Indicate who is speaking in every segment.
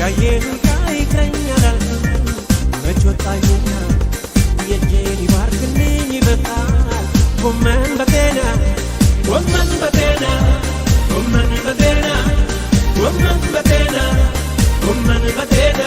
Speaker 1: ያየሁት አይቀረኛል መች ወጣኝና የእጄን ይባርክልኝ ይበቃል ጎመን በጤና ጎመን በጤና ጎመን በጤና ጎመን በጤና ጎመን በጤና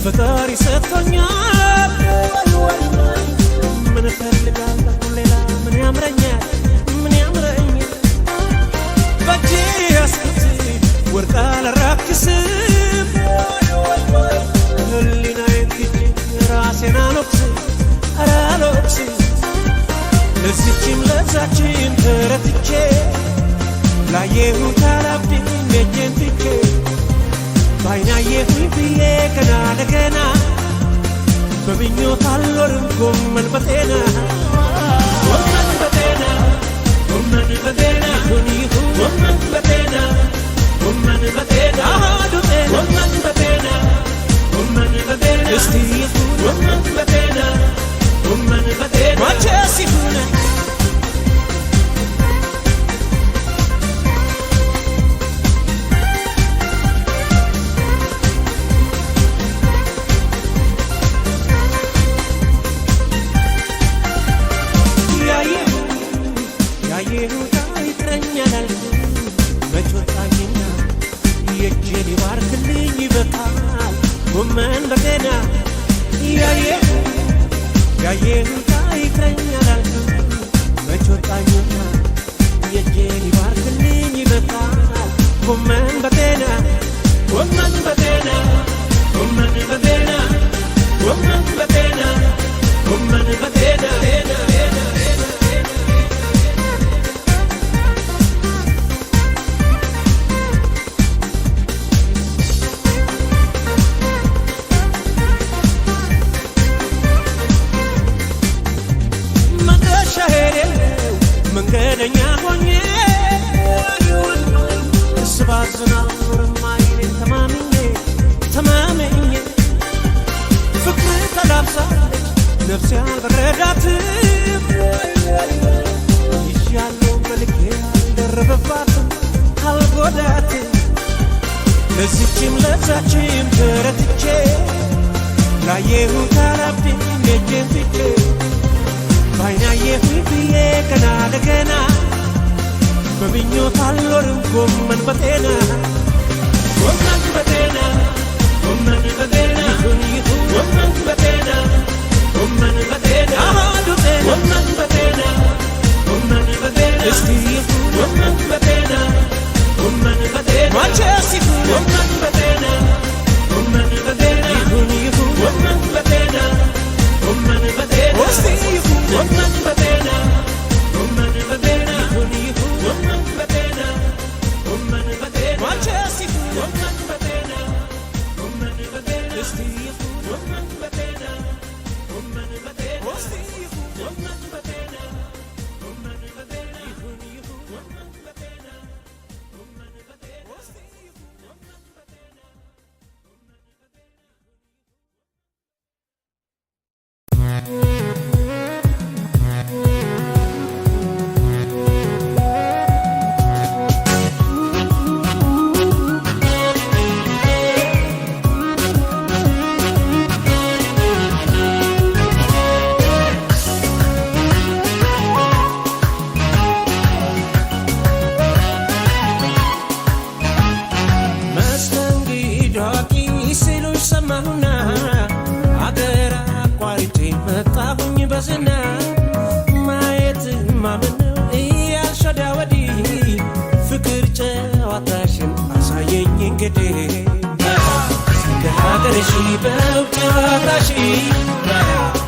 Speaker 1: ፈጣሪ ሰጥቶኛል ምን እፈልጋለሁ ሌላ ምን ያምረኛል ምን ያምረኛል በእጄ ያስኩት ወርቅ አላራክስም ህሊናዬን ትቼ ራሴን አልወቅስም ለዚችም ለዛችም ተረትቼ ላየሁት አላብድም የእጄን ትቼ ባይናየሁኝ ብዬ ገና ለገና በምኞት አልኖርም ጎመን በጤና ጎመን በጤና ጎመን በጤና ጎመን በጤና ጎመን በጤና ጎመን በጤና ጎመን በጤና እስቲ ጎመን በጤና ጎመን በጤና መቼስ ይሁን ያየሁት አይቀረኛል መች ወጣኝና የእጄን ይባርክልኝ ይበቃል ጎመን በጤና ያየሁት አይቀረኛል መች ወጣኝና የእጄን ይባርክልኝ ይበቃል ጎመን በጤና ጎመን በጤና ጎመን በጤና ጎመን በጤና ጎመን በጤና መንገደኛ ሆኜ ስባዝን አልኖርም አይኔን ተማምኜ ፍቅር ተላብሳለች ነፍሴ አልበረዳትም ይሻለው በልኬ አልደረበባትም አልጎዳትም ለዚችም ለዛችም ተረትቼ ላየሁት አላብድም የእጄን ትቼ ባይናየሁኝ ብዬ ገና ለገና በምኞት አልኖርም ጎመን በጤና ጎመን በጤና ጎመን በጤና ጎመን በጤና ጎመን በጤና ጎመን በጤና ጎመን በጤና እስቲ ጎመን በጤና ጎመን በጤና መቼስ ይሁን ጎመን በጤና ጎመን በጤና ጎመን በጤና ጎመን በጤና እስቲ ጎመን በጤና ጎመን በጤና ጎመን በጤና ጎመን በጤና መቼስ ይሁን ጎመን በጤና ጎመን በጤና እስቲ ጎመን በጤና ጎመን በጤና እስቲ ጎመን በጤና ጎመን በጤና ጎመን በጤና ጎመን በጤና እስቲ ጎመን በጤና ሰማሁና አገር አቋርጬ መጣሁኝ በዝና ማየት ማመን እያልሽ ወዲያ ወዲህ ፍቅር ጨዋታሽን አሳየኝ እንግዲህ ከሀገርሽ በውጭ ጨዋታሽ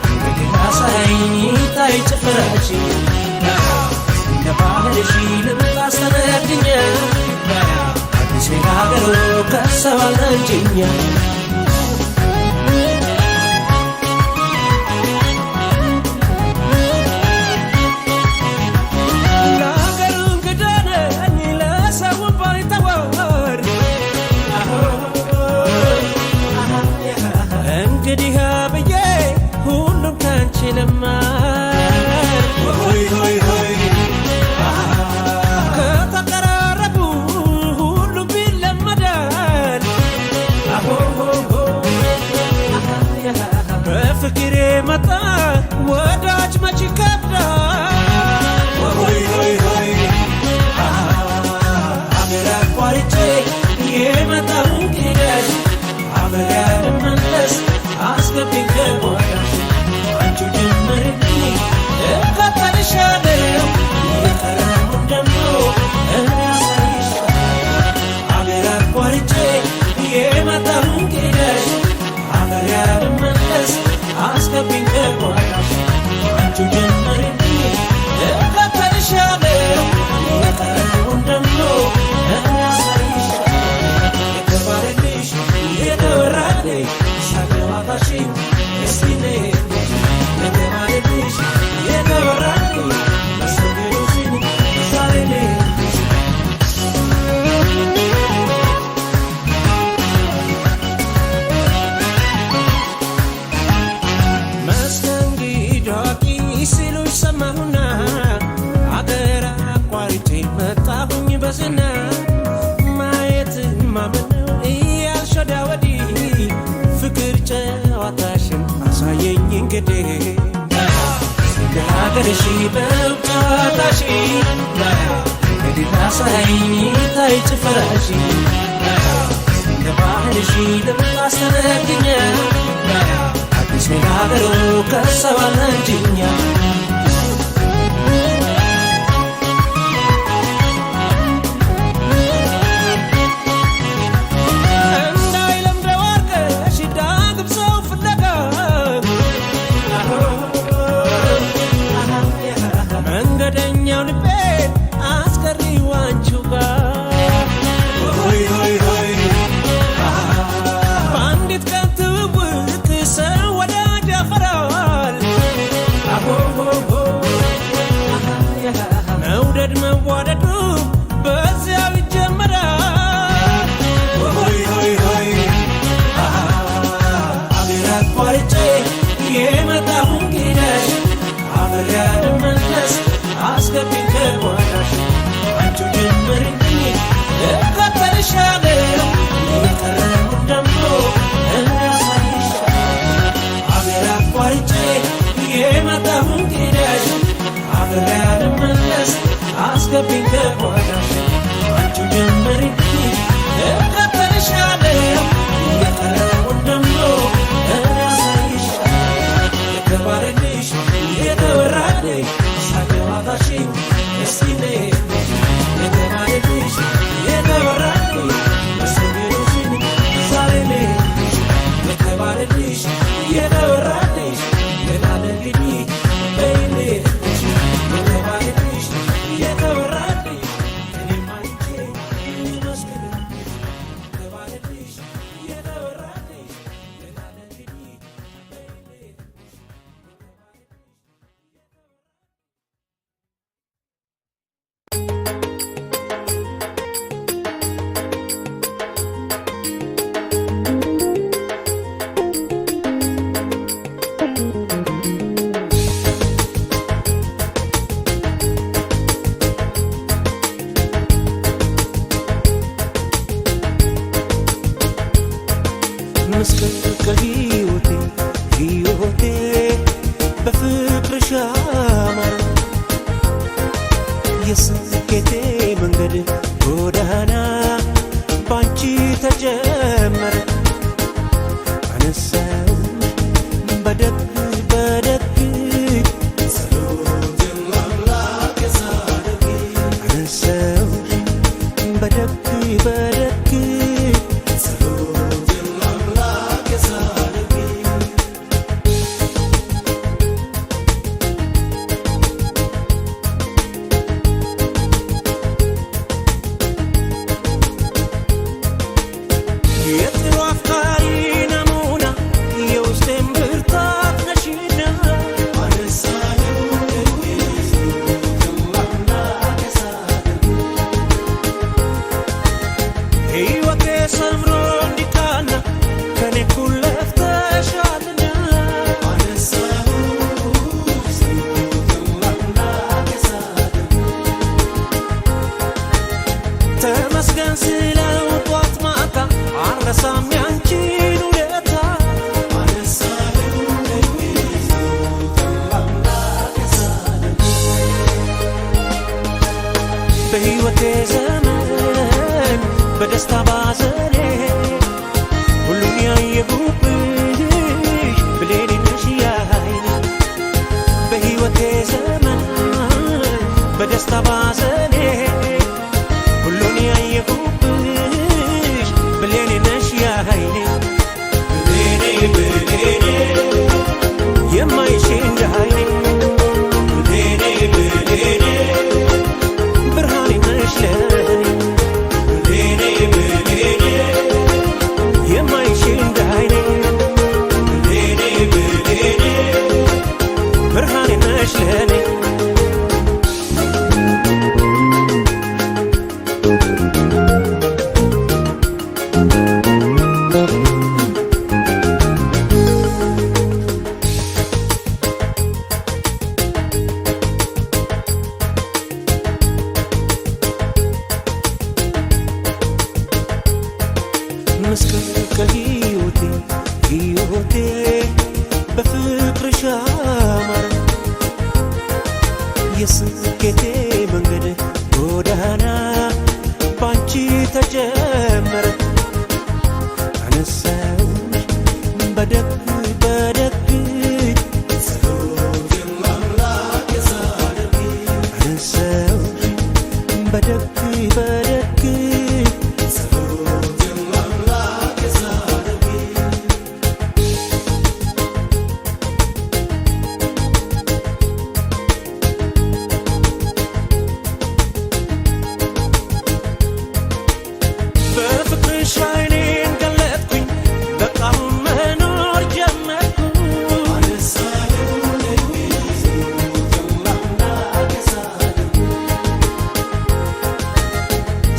Speaker 1: እንግዲህ አሳየኝ ታይ ጭፈራሽ ከባህልሽ ልብል አስተናግድኛ አዲስ ሀገሩ ከሰዋል እንጂኛ ለማር ሆይ ሆይ ሆይ ከተቀራረቡ ሁሉ ቢለመዳል በፍቅር መጣ ወዳጅ መች ይከብዳል ሆይ ሆይ ሆይ አገር አቋርጬ የመጣውን ሄደሽ አገር ያልመለስ አስገቢኝ ከጓዳሽ አንቺ ጀምርልኝ እከተልሻለሁ የቀረውን ደግሞ እኔ አሳይሻለሁ አገር አቋርጬ የመጣውን ሄደሽ አገር ያልመለስ አስገቢኝ ከጓዳሽ አንቺ ጀምርልኝ እከተልሻለሁ የቀረውን ደግሞ እኔ አሳይሻለሁ የተባለልሽ የተወራልሽ ሳገባታሽኝ እስቲ ነይ የተባለልሽ የተወራልሽ መሰገዶሽን ዛሬ ነይ መስተንግዶኪ ሲሉሽ ሰማሁና አገር አቋርጬ መጣሁኝ በዝና ማየት ማመን ነው እያልሽ ወዲያ ወዲህ ፍቅር ጨዋታሽን አሳየኝ እንግዲህ እንደ ሀገርሽ በጨዋታሽ እንግዲህ አሳየኝ ታይ ጭፈራሽ እንደ ባህልሽ ልማስተናግኛ አዲስ ሀገሩ ከሰባለ እንጂኛ መንገደኛው ልቤ አስቀሪው አንቺው ጋር ሆይ ሆይ ሆይ በአንዲት ቀን ትውውቅ ሰው ወዳጅ ያፈራል መውደድ መዋደዱ በዚያው ይጀመራል ሆይ ሆይ ሆይ አገር አቋርጬ የመጣሁን ሄደሽ አገር ያልመለስ አስገቢኝ ከጓዳሽ አንቺ ጀምርልኝ እከተልሻለሁ የቀረውን ደግሞ እኔ አሳይሻለሁ አገር አቋርጬ የመጣሁን ሄደሽ አገር ያልመለስ አስገቢኝ ከጓዳሽ አንቺ ጀምርልኝ እከተልሻለሁ የቀረውን ደግሞ እኔ አሳይሻለሁ የተባለልሽ የተወራልሽ ሳገባታሽኝ እስቲ ነይ የተባለልሽ የተወራልሽ መሰገዶሽን ዛሬ ነይ የተባለልሽ የተወራልሽ የናለ እንግዲህ በይ ነይ የተባለልሽ የተወራልሽ እኔም አይቼ ልመስክርልሽ የተባለልሽ በሕይወቴ ዘመን በደስታ ባዘኔ ሁሉን ያየሁብሽ ብሌኔ ነሽ ያይኔ በሕይወቴ ዘመን በደስታ ባዘኔ ሁሉን ያየሁብሽ ብሌኔ ነሽ ያይኔ ብሌኔ ብሌኔ የማይሽ እንዳይኔ ብሌኔ ብሌኔ ብርሃኔ ነሽ ለኔ ብሌኔ ብሌኔ የማይሽ እንዳይኔ ብሌኔ ብሌኔ ብርሃኔ ነሽ ለኔ መስቀል ሕይወቴ በፍቅርሽ አማረ የስኬቴ መንገድ ጎዳና ባንቺ ተጀመረ አነሳውሽ በደግ በደግ ጸሎቴን ለአምላክ ሳደርግ አነሳውሽ በደግ በደግ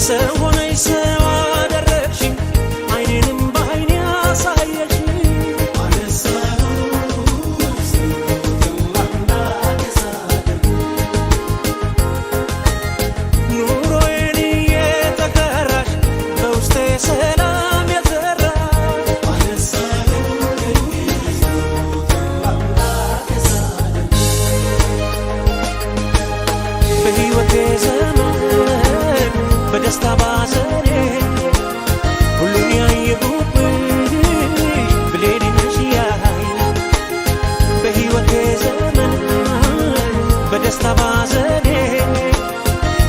Speaker 1: ሰው ሆነሽ ሰው አደረግሽኝ አይኔንም በአይኔ አሳየሽኝ ኑሮዬን እየተጋራሽ በውስጤ ሰላም የዘራሽ በሕይወቴ ዘመን በደስታ ባዘኔ ሁሉን ያየሁብሽ ብሌኔ ነሽ ያይኔ በሕይወቴ ዘመን በደስታ ባዘኔ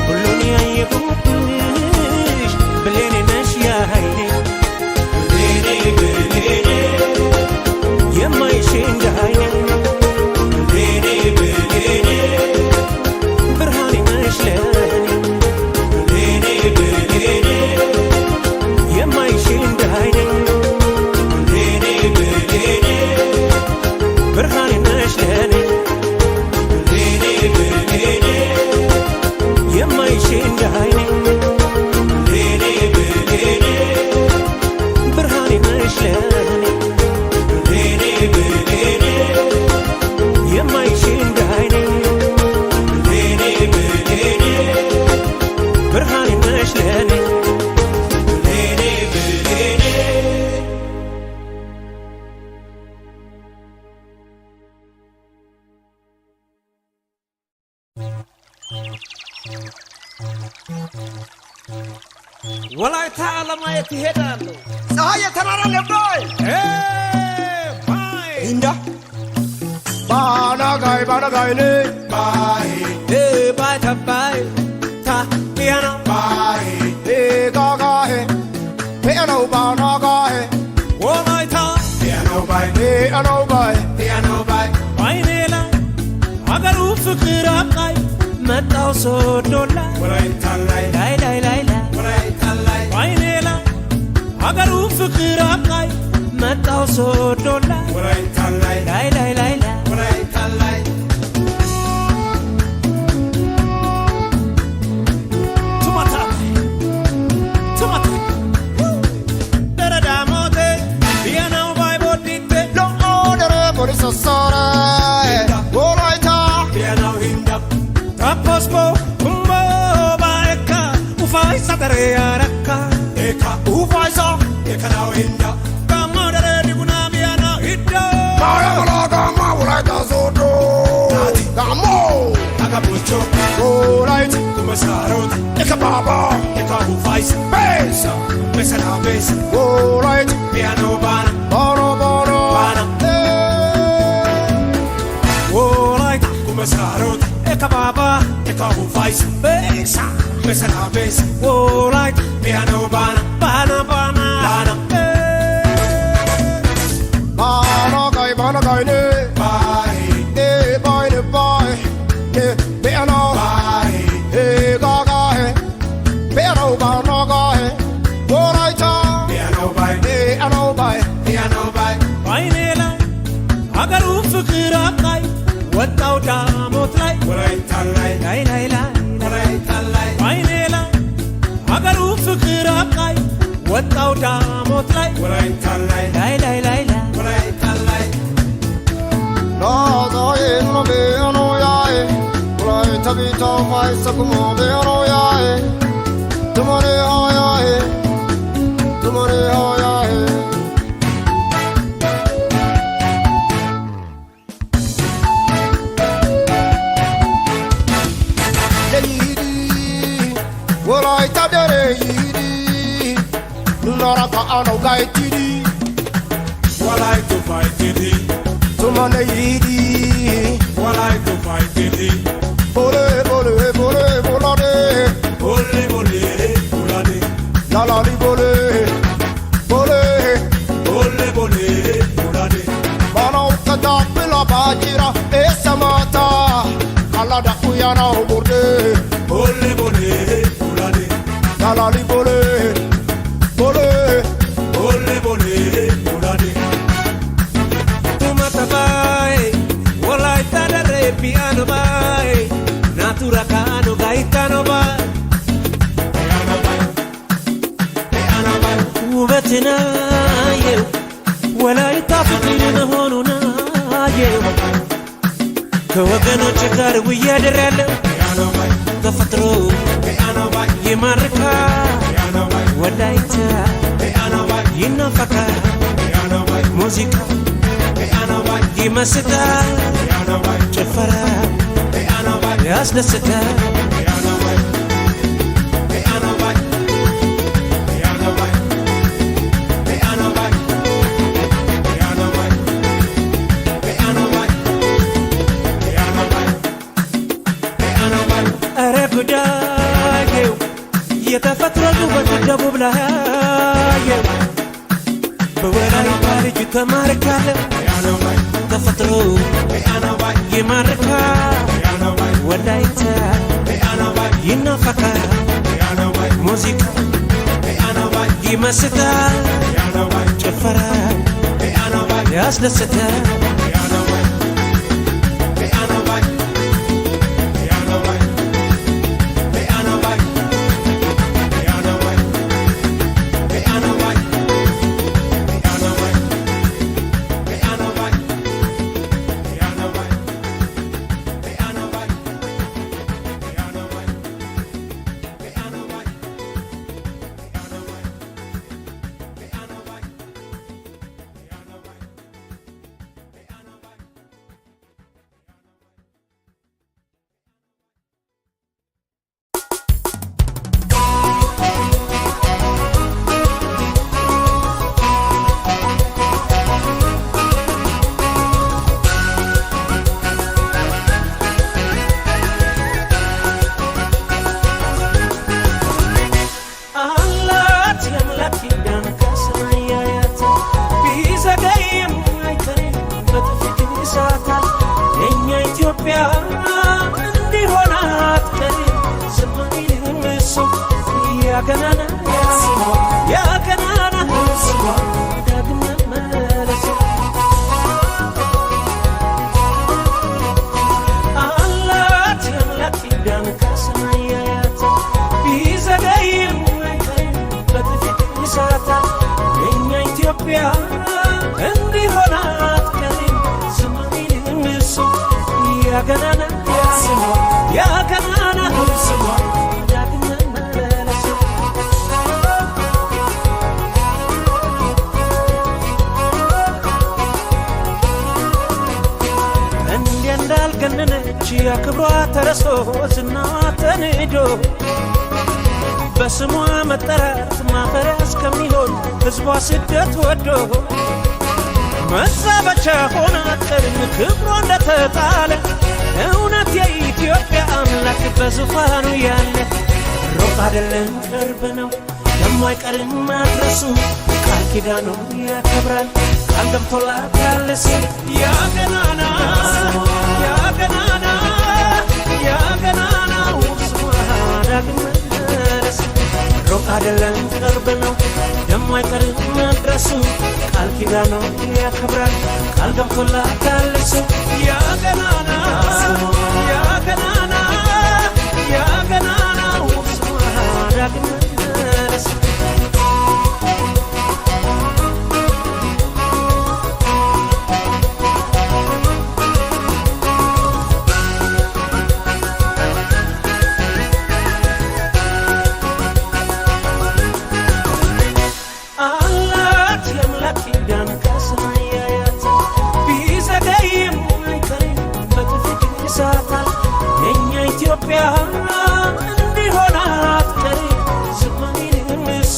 Speaker 1: ሁሉን ያየሁብሽ ብሌኔ ነሽ ያይኔ ብሌኔ ብሌኔ የማይሽ እንዳይኔ ብሌኔ ብሌኔ ብርሃኔ ነሽ ለኔ ወላይታ ለማየት ይሄዳለሁ ፀሐይ የተራራ ለብዶይ ባይ እንዳ ባናጋይ ባናጋይኔ ባይ ባይ ተባይ ታ ፒያኖ ባይ ጋጋሄ ፒያኖ ባናጋሄ ወላይታ ፒያኖ ባይ ፒያኖ ባይ ባይኔላ አገሩ ፍቅር አቃይ መጣው ሶዶላ ወላይታ ላይ ላይ ላይ ላይ ባይኔላ አገሩ ፍቅር አቃይ መጣው ሶዶላ ወላይታ ላይ ላይ ላይ ላይ ወላይታ ላይ ቱማታ ደረዳሞቴ ቢያናው ባይ ቦዲቴ ሎኦደረ ፖሊሶሶራ ወላይታ ቢያናው ሂንዳ ታፖስፖ ኩምቦ ባኤካ ኡፋይሳ ደሬያረካ ኤካ ኡፋይሳ ኤከናው ሂንዳ ጋሞ ደሬ ዲጉና ቢያና ሂዳ ማያላ ጋማ ወላይታ ሶዶ ናቲ ጋሞ አጋቦቾ ወላይት ኩመሳሮት ኤካ vice, besa, besa la besa. All right, piano bana, bono bono bana. All right, come sarot, e kababa, e kabu vice, besa, besa la besa. All right, piano bana, bana bana, bana. Bana gai ne, bye, ne bye ne bye, ne piano, bye, hey gaga hey, piano bana gai, all right, piano bye, piano bye, piano bye. Bainela, agaru fikir akai, wataw damot lai, alright, alright, lai lai lai, alright, alright. Bainela, agaru fikir akai, wataw damot lai, alright, alright, lai lai lai lai, alright, alright. No, no, no, no, no, yae. Right, tabi to mai sakumo be no yae. Tumare ho yae. Tumare ho yae. Yidi, right, tabere yidi. Nora ka ano gai tidi. Walai to fight tidi. Tumane yidi, walai to fight tidi. Bole bole bole bolade, bole bole bolade. La la li bole, bole bole bole bolade. Mano kada pela bajira esamata, kala da kuyana oborde. Bole bole bolade. La la li bole, bole bole bole bolade. Piano bai, natura cano gaitano bai, piano bai, piano bai. Ubetina ye, wala itafukina honuna ye. Kawagano chakar wiyaderele, piano bai. Kafatro, piano bai. Yemarka, piano bai. Wala ita, piano bai. Yinafaka, piano bai. Musica, piano bai. Yimasita. ጭፈራ ያስደስታል ኧረ ጉዳዬው የተፈጥሮ ውበት ደቡብ ላያየው በወላይታ ልጅ ተማርካለሁ ተፈጥሮ يماركا ولايتا ينافكا موسيقى يمستا ጭፈራ ያስደስታ
Speaker 2: በስሟ መጠራት ማፈሪያ እስከሚሆን ሕዝቧ ስደት ወዶ መዛበቻ ሆና አትቀርም ክብሯ እንደተጣለ እውነት የኢትዮጵያ አምላክ በዙፋኑ ያለ ሩቅ አይደለም ቅርብ ነው ደሞ አይቀርም መድረሱ ቃል ኪዳኑ ያከብራል ቃል ገብቶላታል ሲል ያ ገናና ያ ገናና ያ ገናናው ስሟ ዳግም መመለስ ሩቅ አይደለም ቅርብ ነው ደሞ አይቀርም መድረሱ ቃል ኪዳኑ ያከብራል ቃል ገብቶላታል ሲል ያ ገናና ያ ገናና ያ ገናናው ስሟ ዳግም መመለስ ኢትዮጵያ እንዲሆን አትቀሪ ዝማኔንም እሱ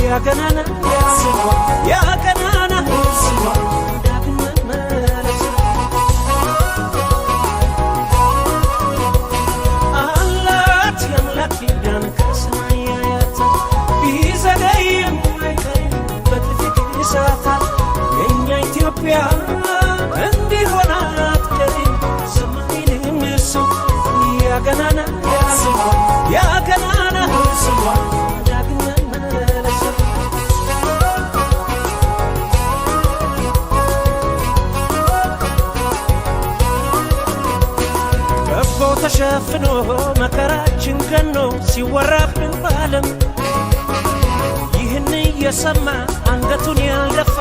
Speaker 2: ያገናና ያገናና ዳግም መመለስ አላት የአምላክ ኪዳን ከሰማይ ያያት ቢዘገይም አይቀርም በጥቂት ይሳታል የእኛ ኢትዮጵያ እንዲሆን አትቀሪ ዝማኔንም እሱ ያገናና ያገናና ዳግም መመለስ ከቦ ተሸፍኖ መከራችን ገኖ ሲወራብን ባለም ይህን እየሰማ አንገቱን ያልደፋ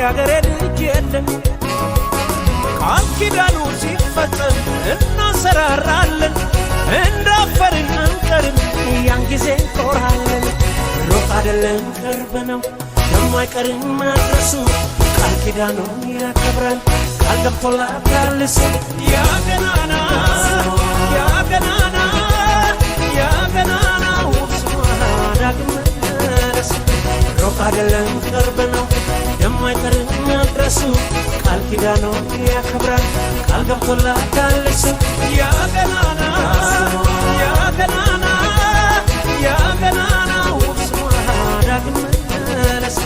Speaker 2: ያገሬ ልጅ የለም ቃል ኪዳኑ ሲፈጸም እናንሰራራለን እንዳፈርን አንቀርም ያን ጊዜ እንኮራለን ሩቅ አይደለም ቅርብ ነው ደሞ አይቀርም መድረሱ ቃል ኪዳኑ ያከብራል ቃል ገብቶላታል ሲል ያ ገናና ያ ገናና ያ ገናናው ስሟ ዳግም መመለስ ሩቅ አይደለም ቅርብ ነው ደሞ አይቀርም መድረሱ ቃል ኪዳኑ ያከብራል ቃል ገብቶላታል ሲል ያ ገናና ያ ገናና ያ ገናናው ስሟ ዳግም መመለስ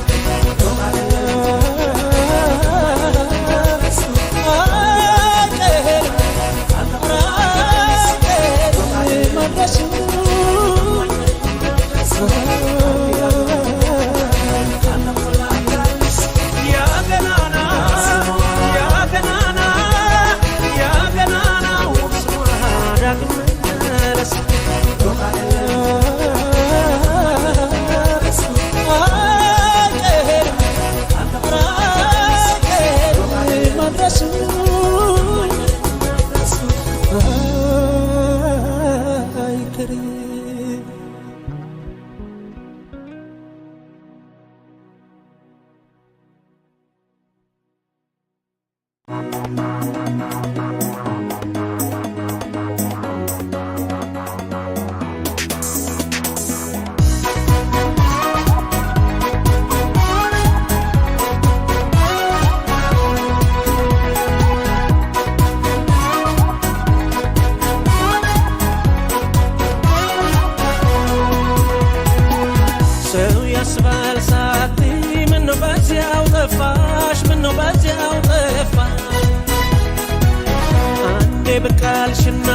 Speaker 2: በቃልሽና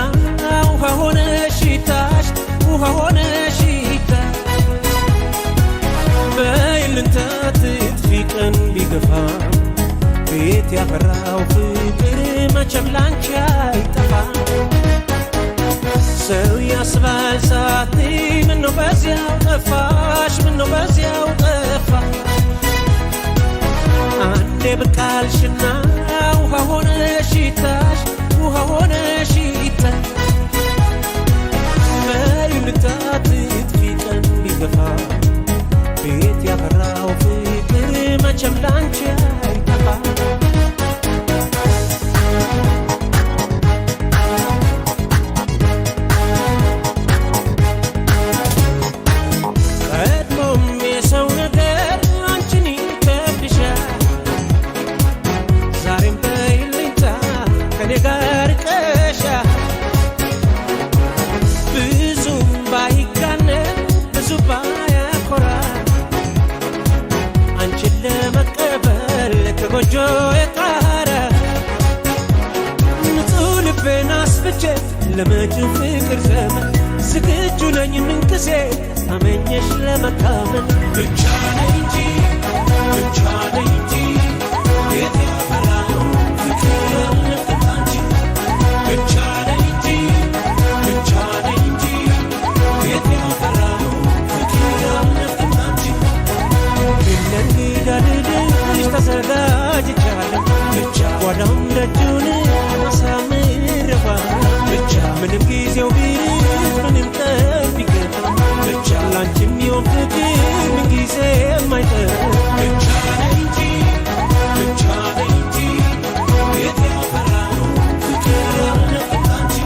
Speaker 2: ውሃ ሆነ ሽታሽ ውሃ ሆነ ሽታ በይልንታ ትጥፊ ቀን ቢገፋ ቤት ያፈራው ፍቅር መቼም ላንቺ አይጠፋ ሰው ያስባል ሳቲ ምነው በዚያው ጠፋሽ ምነው በዚያው ጠፋ አንዴ በቃልሽና ውሃ ሆነ ሽታሽ ውሃ ሆነ ሽታ በይልንታ ትጥፊ ቀን ቢገፋ ቤት ያፈራው ፍቅር መቼም ላንቺ አይጠፋ ከኔ ጋር ቀሻ ብዙም ባይጋነን ብዙ ባያኮራ አንቺን ለመቀበል ከጎጆ የጣረ ንጹሕ ልቤን አስፍቼ ለመጪው ፍቅር ዘመን ዝግጁ ነኝ ምንጊዜ አመኘሽ ለመታመን ብቻ ነኝ እንጂ ብቻ ነኝ እንጂ ቤት ያፈራው ፍቅር ያለበት አንቺ ብቻ ነኝ እንጂ ብቻ ነኝ እንጂ ቤት ያፈራው ፍቅር ያለበት አንቺ ለእንግዳ ልልሽ ተዘጋጅቻለሁ ብቻ ጓዳውም ደጁን አሳምረባ ብቻ ምንም ጊዜው ቢርቅ ምንም ቀን ቢገባ ብቻ ላንቺ የሚሆን ፍቅር ምን ጊዜ የማይጠር ብቻ ነኝ እንጂ ብቻ ነኝ እንጂ ቤት ያፈራው ፍቅር ያለበት አንቺ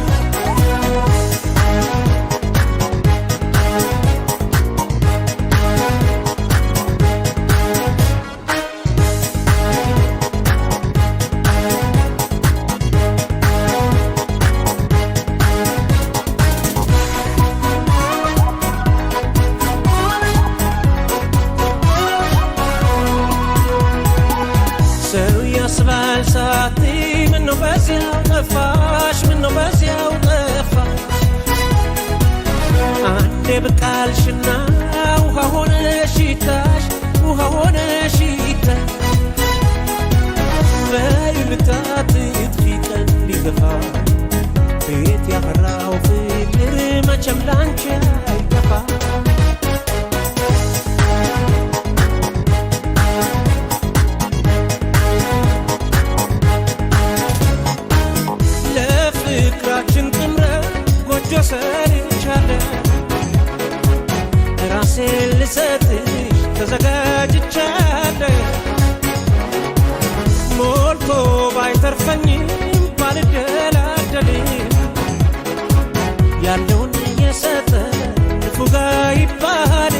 Speaker 2: ሳቲ ምነው በዚያው ጠፋሽ ምነው በዚያው ጠፋ አንዴ ብቃልሽና ውሃ ሆነ ሽታሽ ውሃ ሆነ ሽታ በይልታ ትጥፊ ቀን ሊገፋ ቤት ያፈራው ፍቅር መቼም ላንቺ አይጠፋ ሰርቻለሁ ራሴን ልሰጥሽ ተዘጋጅቻለሁ ሞልቶ ባይተርፈኝም ባልደላደልም ያለውን የሰጠ ንፉጋ ይባል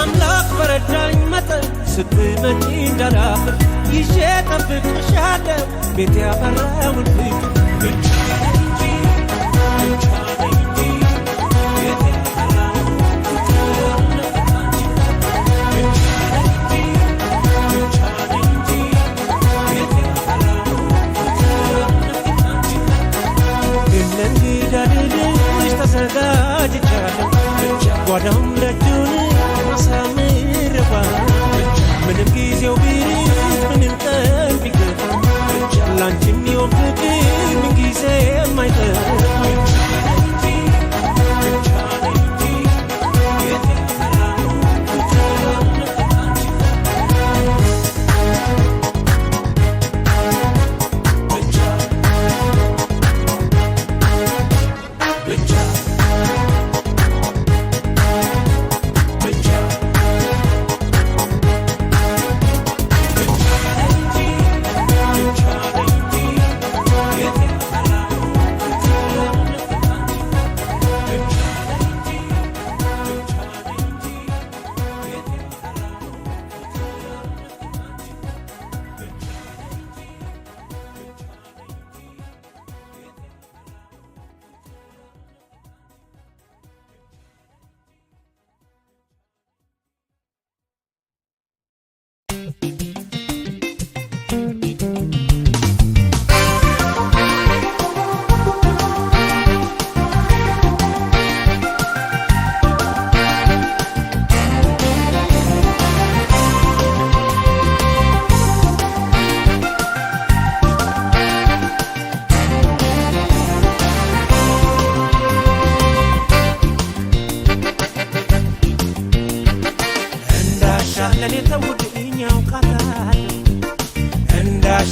Speaker 2: አምላክ በረዳኝ መጠን ስትመጪ እንዳላፍር ይዤ ጠብቅሻለሁ ቤት ያፈራውን ፍቅር ብቻ ጓዳውም ደጁን አሳምረባ ምንም ጊዜው ቢርቅ ምንም ቀን ቢገባ ላንቺ የሚሆን ፍቅር ምን ጊዜ የማይጠር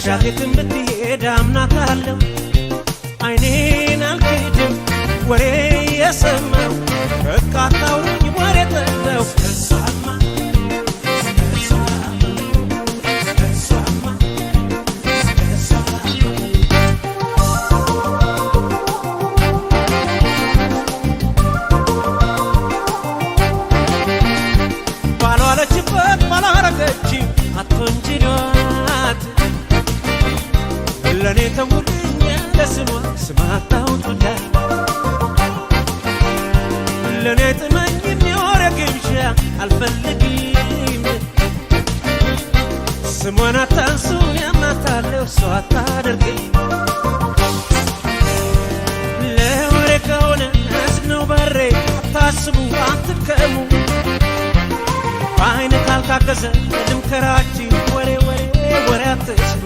Speaker 2: ሻሄትን ብትሄድ አምናታለሁ አይኔን አልክድም ወሬ የሰማው በቃ አታውሩኝ ወሬ ጠለው ባሏለችበት ባላረገች አትወንጅሏት ለኔ ተውልኝ ለስሟ ስም አታውጡላት ለኔ ጥመኝ የሚወረ ግብዣ አልፈልግም ስሟን አታንሱ ያማታለው ሰው አታደርገኝ ለወሬ ከሆነ ዝግ ነው በሬ አታስቡ አትድከሙ በአይን ካልታገዘ ልምከራችሁ ወሬ ወሬ ወሬ አትስሙ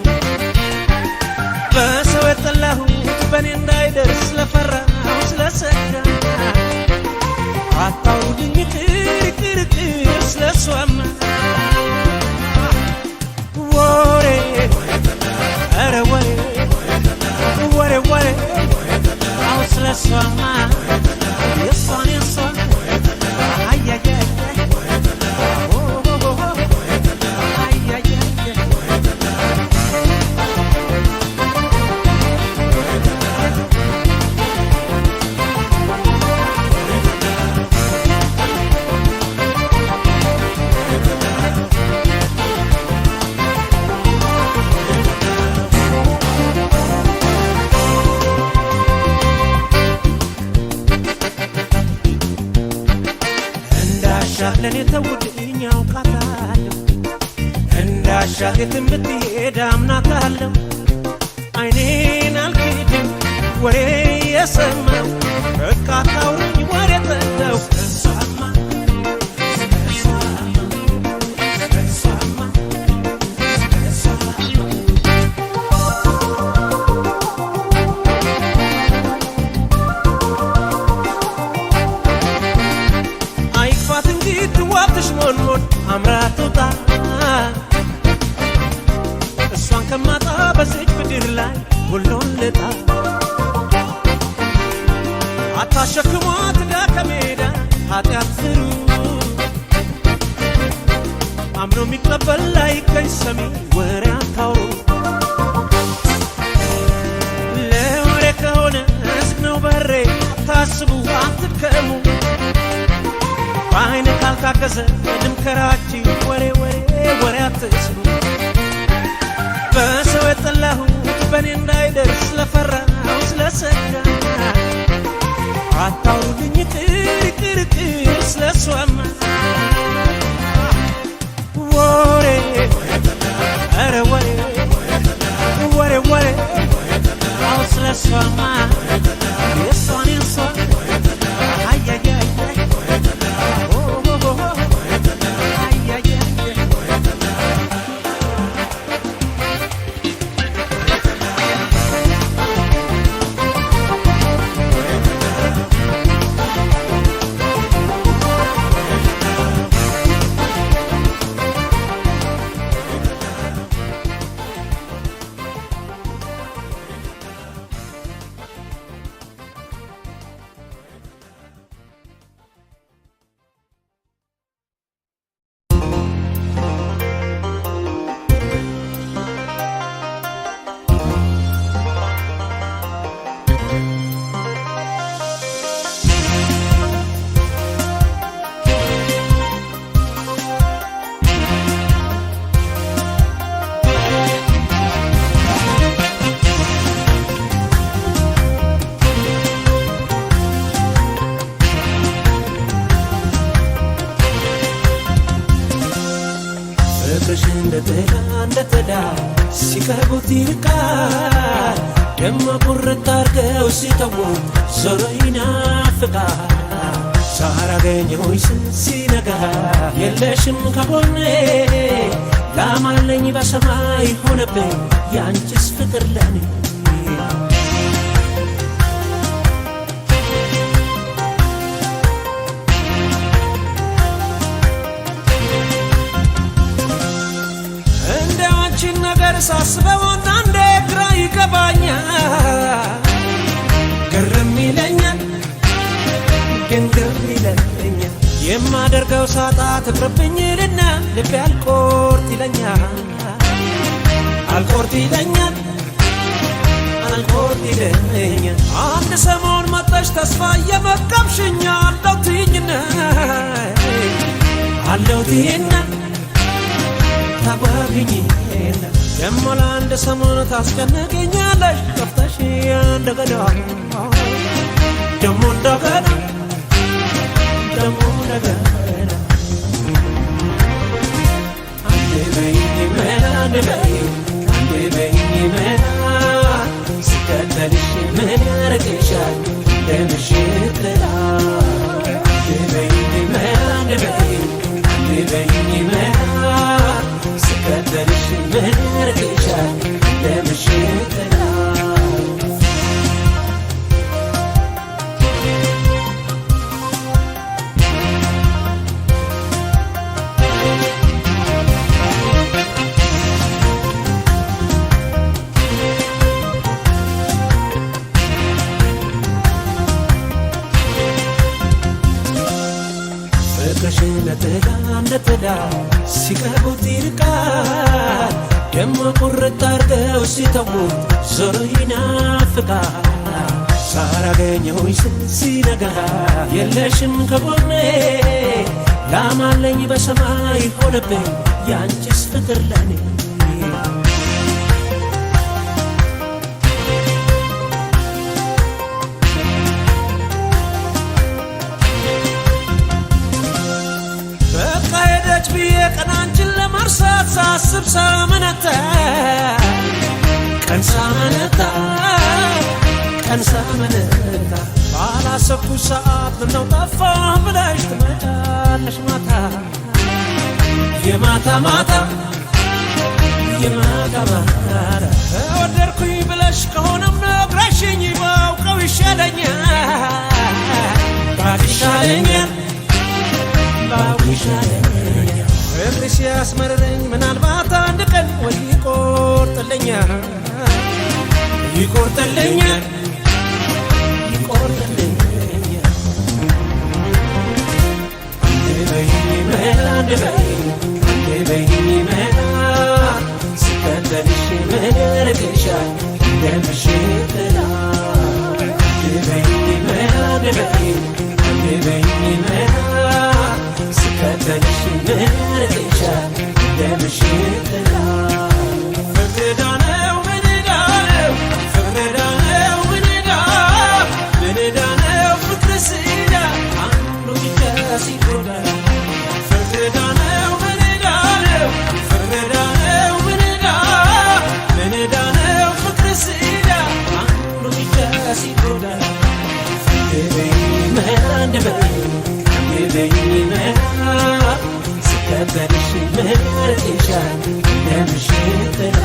Speaker 2: በሰው የጠላሁት በእኔ እንዳይደርስ ስለፈራሁ ስለሰጋ አታውሩልኝ ቅርቅርቅር ስለሷማ ወሬ ኧረ ወሬ ወሬ ወሬ አው ስለሷማ የሷን የሷን አያያያ ለኔ ተውልኝ አውቃታለሁ እንዳሻት የትም ብትሄድ አምናታለሁ አይኔን አልክድም ወሬ የሰማው በቃ አታውሩኝ ወሬ ጠላው ሞን አምራቱታ እሷን ከማጣ በዚች ምድር ላይ ሁሉን ልጣ አታሸክሟት ዳ ከሜዳ ኃጢአት ስሩ አምኖ የሚቀበል ላይገኝ ሰሚ ወሬ አታውሩ ለወሬ ከሆነ ዝግ ነው በሬ አታስቡ አትድከሙ በአይን ካልታገዘ ልምከራችሁ ወሬ ወሬ ወሬ አትስሙ በሰው የጠላሁት በእኔ እንዳይደርስ ስለፈራሁ ስለሰጋ አታውሩልኝ ቅርቅርቅር ስለሷማ ወሬ ኧረ ወሬ ወሬ ወሬ አው ስለሷማ የሷን የሷን አያያያ እንደተዳ ሲቀርቡት ይርቃል ደሞ ቁርጥ አርገው ሲተዉት ዞሮ ይናፍቃል ሳላገኘሁሽ ሲነጋ የለሽም ከጎኔ ላማለኝ በሰማይ ሆነብኝ ያንቺስ ፍቅር ለኔ ሳስበው አንዴ ግራ ይገባኛል ግርም ይለኛል ግን ግርም ይለኛል የማደርገው ሳጣ ትቅርብኝልና ልቤ አልቆርጥ ይለኛል አልቆርጥ ይለኛል አልቆርጥ ይለኛል አንድ ሰሞን መጣሽ ተስፋ እየመቀምሽኝ አለው ትይኝና አለው ትይኝና ታጓብኝ ደሞ ለአንድ ሰሞን ታስጨንቅኛለሽ ብለሽ ከፍተሽ እንደገና ደሞ እንደገና ደሞ እንደገና አንዴ በይኝ መና አንዴ በይኝ መና ስከተልሽ ምን ያረግሻል ለምሽት ጥላ አንዴ በይኝ መና አንዴ በይኝ መና ስከተልሽ ምን ያረግሻል ለምሽት ጥላ ነጥላ ሲቀርቡት ይርቃል ደሞ ቁርጥ አርገው ሲተዉት ዞሮ ይናፍቃል ሳላገኘሁሽ ሲነጋ የለሽም ከጎኔ ላማለኝ በሰማይ ሆነብኝ ያንቺስ ፍቅር ለኔ ቀናንችን ለመርሳት ሳስብ ሳመነታ ቀን ሳመነታ ባላሰብኩ ሰዓት ምነው ጠፋ ብለሽ ትመጫለሽ ማታ የማታ ማታ ተወደድኩኝ ብለሽ ከሆነም ነግረሽኝ ባውቀው ይሻለኛል ባውቅ ይሻለኛል ፍቅርሽ ያስመረረኝ ምናልባት አንድ ቀን ወይ ይቆርጥልኛል አንዴ በይኝ መና ስከተልሽ ምን ያረግሻል ለምሽት ጥላ አንዴ በይኝ መና ስከተልሽ ምን ያረግሻል ለምሽት ጥላ ስከተልሽ ምን ያረግሻል ለምሽት ጥላ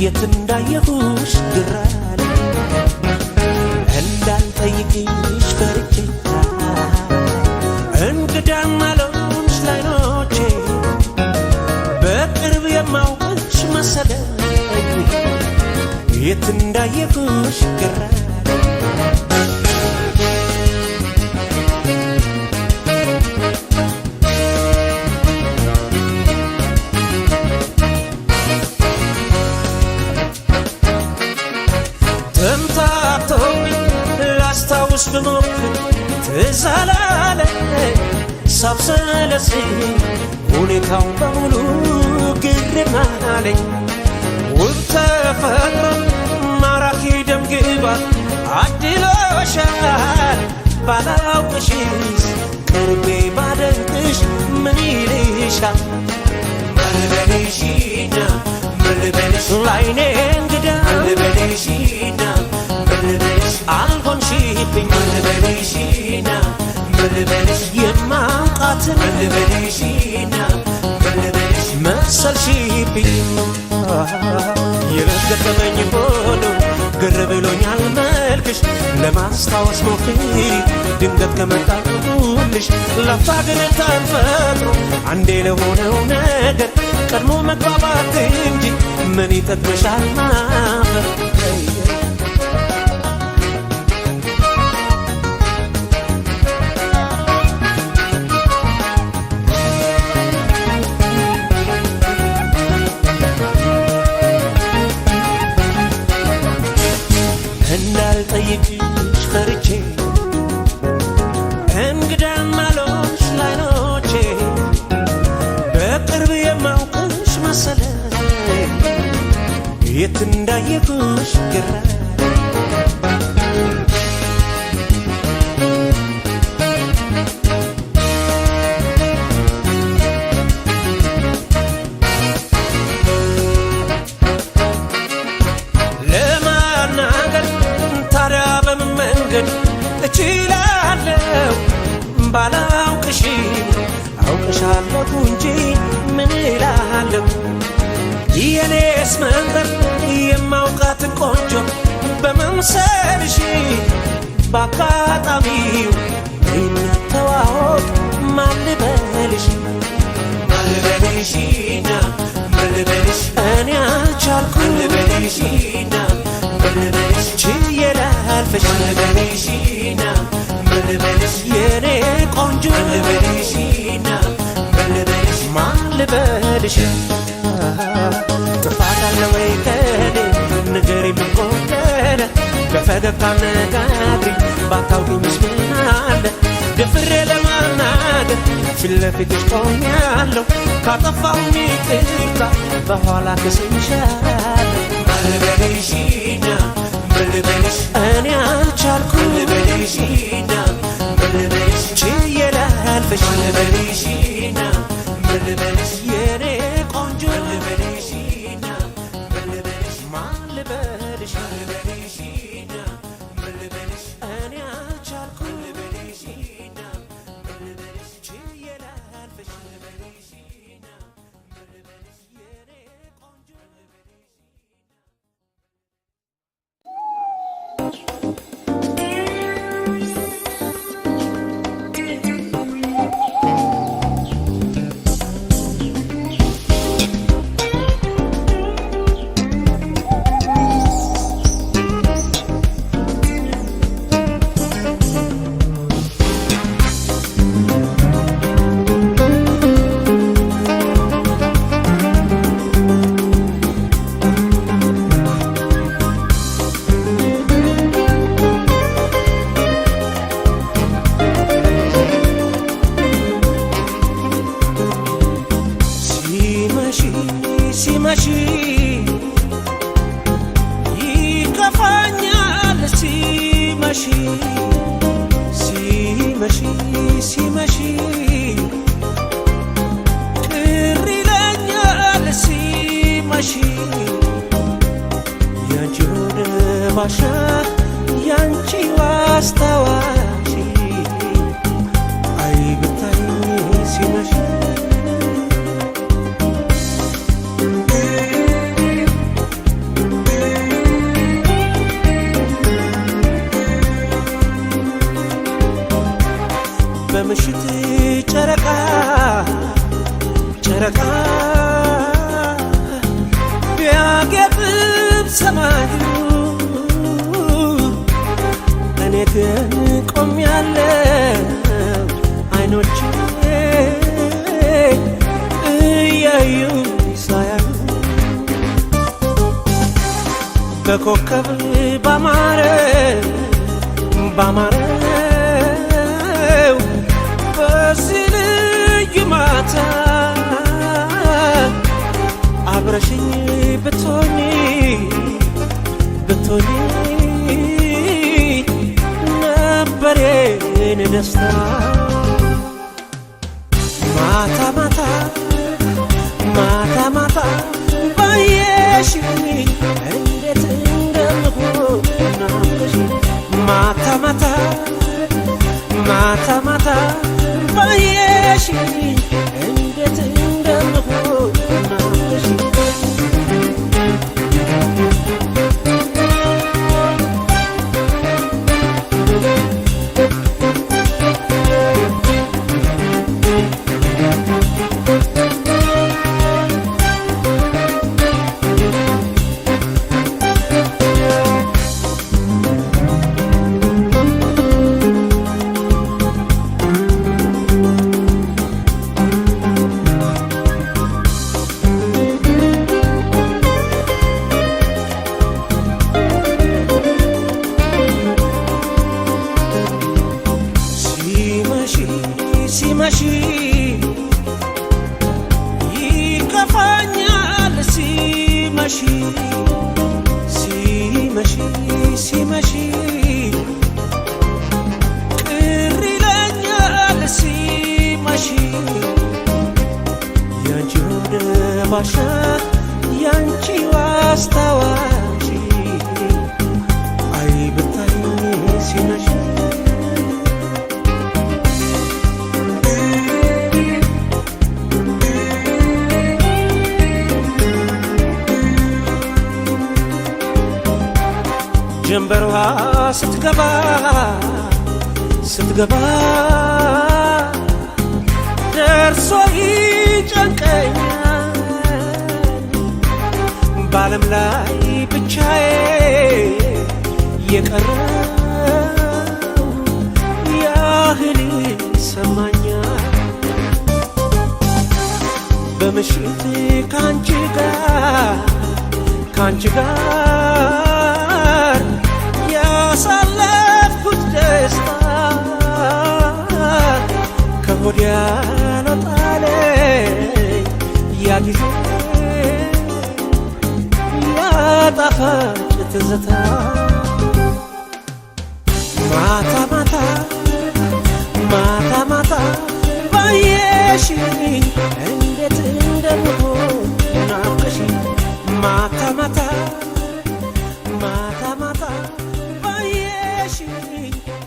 Speaker 2: የት እንዳየሁሽ ግራል እንዳልጠይቅሽ ፈርቼ እንግዳም አልሆንሽ ላይኖቼ በቅርብ የማውቅሽ መሰለኝ የት እንዳየሁሽ ግራል ላስታውስ ብሞክር ትዝ አላለኝ ሳብሰለስል ሁኔታው በሙሉ ግርም አለኝ ውብ ተፈጥሮ ማራኪ ደም ግባት አድሎሻል ባላውቅሽስ ቅርቤ ባደንቅሽ ምን ይልሻል ልበልሽና ልበልሽ ላይኔ እንግዳ ልበልሽና ልበልሽ አልሆንሽብኝ ልበልሽና ልበልሽ የማውቃትን ልበልሽና ልበልሽ መሰልሽብኝ የረገጠመኝ ሁሉ ግር ብሎኛል መልክሽ ለማስታወስ ሞክሪ ድንገት ከመጣሁልሽ ለፋ ግን ተፈጥሮ አንዴ ለሆነው ነገር ቀድሞ መግባባት እንጂ ምን ይጠቅምሻል ማፈር እንዳልጠይቅሽ ፈርቼ እንግዳም አልሆንሽ ላይኖቼ በቅርብ የማውቅሽ መሰለኝ የት እንዳየኩሽ ግራ እችላለሁ ባላውቅሽ አውቅሻለሁ እንጂ ምን እላለሁ የኔስ መንገድ የማውቃትን ቆንጆ በመምሰልሽ በአጋጣሚው እንተዋወቅ ማን ልበልሽ ልበልሽና ልበልሽ እኔ አልቻልኩም ልበልሽና ልበልሽ ችዬ ላልፍሽ ልበልሽና ልበልሽ የኔ ቆንጆ ልበልሽና ልበልሽ ማን ልበልሽ ጥፋት አለ ወይ ከኔ ንገሪኝ ምን ጎደለ በፈገግታ ነጋግሪ ባታውቂኝስ ምን አለ ደፍሬ ለማናገር ፊት ለፊትሽ ቆሜያለሁ ካጠፋሁኝ ይቅርታ በኋላ ክስሻለሁ ልበልሽና ልበልሽ እኔ አልቻልኩም ልበልሽና ልበልሽ ችዬ ላልፍሽ ልበልሽና ልበልሽ የኔ ቆንጆ ልበልሽና ልበልሽ ማን ልበልሽ ልበልሽና ልበልሽ እኔ አልቻልኩም ልበልሽና ልበልሽ ችዬ ላልፍሽ ልበልሽና ልበልሽ የኔ ቆንጆ ሲመሽ ይከፋኛል ሲመሽ ሲመሽ ሲመሽ ቅር ይለኛል ሲመሽ ያንቺ ሆነ ባሻ ያንቺ አስታዋሽ አይ ብታይ ሲመሽ በምሽት ጨረቃ ጨረቃ ቢያጌጥም ሰማዩ እኔ ግን ቆሜያለሁ አይኖቼ እያዩ ሳያዩ በኮከብ ባማረው በዚህ ልዩ ማታ አብረሽኝ ብትሆኚ ነበር የኔ ደስታ ማታ ማታ ማታ ማታ ባየሽ እንዴት እንደምሆን ናፍቀሽ ማታ ማታ ማታ ማታ ባየሽ እንዴት እንደምሆን ናፍቀሽ ሲመሽ ይከፋኛል ሲመሽ ሲመሽ ሲመሽ ቅር ይለኛል ሲመሽ ያንቺ ወደ ባሻ ያንቺ አስታዋሽ አይ ብታይ ሲመሽ ጀንበሯ ስትገባ ስትገባ ደርሶ ይጨንቀኛል በዓለም ላይ ብቻዬ የቀረው ያህል ይሰማኛል በምሽት ካንቺ ጋር ያሳለፍኩት ደስታ ከሆድ ያልወጣለኝ ያ ጊዜ ያጣፋጭ ትዝታ ማታ ማታ ማታ ማታ ባየሽኝ እንዴት እንደምሆን ናፍቀሽኝ ማታ ማታ ማታ ማታ ባየሽኝ